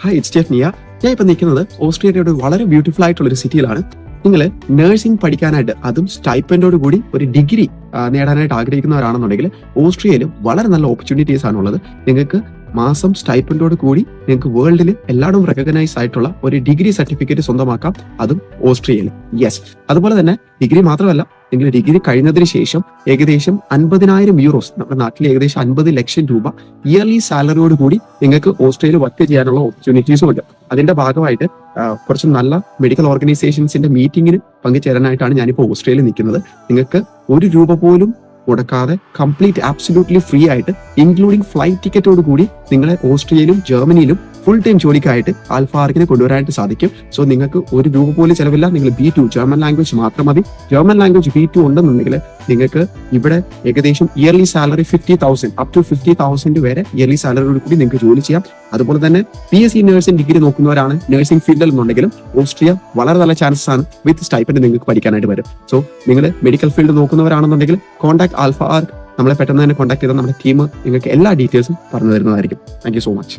Hi, it's Jeff നിയ. ഞാൻ ഇപ്പൊ നിൽക്കുന്നത് ഓസ്ട്രേലിയയുടെ വളരെ ബ്യൂട്ടിഫുൾ ആയിട്ടുള്ള ഒരു സിറ്റിയിലാണ്. നിങ്ങൾ നഴ്സിംഗ് പഠിക്കാനായിട്ട്, അതും സ്റ്റൈപ്പൻഡോട് കൂടി ഒരു ഡിഗ്രി നേടാനായിട്ട് ആഗ്രഹിക്കുന്നവരാണെന്നുണ്ടെങ്കിൽ ഓസ്ട്രേലിയയിൽ വളരെ നല്ല ഓപ്പർച്യൂണിറ്റീസ് ആണുള്ളത്. നിങ്ങൾക്ക് മാസം സ്റ്റൈപ്പൻഡോട് കൂടി നിങ്ങൾക്ക് വേൾഡിൽ എല്ലായിടവും റെക്കഗ്നൈസ് ആയിട്ടുള്ള ഒരു ഡിഗ്രി സർട്ടിഫിക്കറ്റ് സ്വന്തമാക്കാം, അതും ഓസ്ട്രേലിയയിൽ. യെസ്, അതുപോലെ തന്നെ ഡിഗ്രി മാത്രമല്ല, നിങ്ങൾ ഡിഗ്രി കഴിഞ്ഞതിന് ശേഷം ഏകദേശം 50,000 യൂറോസ്, നമ്മുടെ നാട്ടിൽ ഏകദേശം 50 ലക്ഷം രൂപ ഇയർലി സാലറിയോട് കൂടി നിങ്ങൾക്ക് ഓസ്ട്രേലിയയിൽ വർക്ക് ചെയ്യാനുള്ള ഓപ്പർച്യൂണിറ്റീസും ഉണ്ട്. അതിന്റെ ഭാഗമായിട്ട് കുറച്ച് നല്ല മെഡിക്കൽ ഓർഗനൈസേഷൻസിന്റെ മീറ്റിംഗിന് പങ്കുചേരാനായിട്ടാണ് ഞാനിപ്പോൾ ഓസ്ട്രേലിയയിൽ നിൽക്കുന്നത്. നിങ്ങൾക്ക് 1 രൂപ പോലും മുടക്കാതെ കംപ്ലീറ്റ് ആബ്സല്യൂട്ട്ലി ഫ്രീ ആയിട്ട്, ഇൻക്ലൂഡിംഗ് ഫ്ലൈറ്റ് ടിക്കറ്റോട് കൂടി നിങ്ങളെ ഓസ്ട്രേലിയയിലും ജർമ്മനിയിലും ഫുൾ ടൈം ജോലിക്കായിട്ട് ആൽഫ ആർക്കിനെ കൊണ്ടുവരാനായിട്ട് സാധിക്കും. സോ നിങ്ങൾക്ക് 1 രൂപ പോലും ചെലവില്ല. നിങ്ങൾ B2 ജർമ്മൻ ലാംഗ്വേജ് മാത്രം മതി. ജർമ്മൻ ലാംഗ്വേജ് B2 ഉണ്ടെന്നുണ്ടെങ്കിൽ നിങ്ങൾക്ക് ഇവിടെ ഏകദേശം ഇയർലി സാലറി 50,000 അപ് ടു 50,000 വരെ ഇയർലി സാലറിയോട് കൂടി നിങ്ങൾക്ക് ജോലി ചെയ്യാം. അതുപോലെ തന്നെ PSc നഴ്സിംഗ് ഡിഗ്രി നോക്കുന്നവരാണ് നഴ്സിംഗ് ഫീൽഡിൽ എന്നുണ്ടെങ്കിലും ഓസ്ട്രിയ വളരെ നല്ല ചാൻസസ് ആണ്. വിത്ത് സ്റ്റൈപ്പൻഡ് നിങ്ങൾക്ക് പഠിക്കാനായിട്ട് വരും. സോ നിങ്ങൾ മെഡിക്കൽ ഫീൽഡ് നോക്കുന്നവരാണെന്നുണ്ടെങ്കിൽ കോൺടാക്ട് ആൽഫ ആർക്ക്. നമ്മളെ പെട്ടെന്ന് തന്നെ കോൺടാക്ട് ചെയ്താൽ നമ്മുടെ ടീം നിങ്ങൾക്ക് എല്ലാ ഡീറ്റെയിൽസും പറഞ്ഞു തരുന്നതായിരിക്കും. Thank you so much.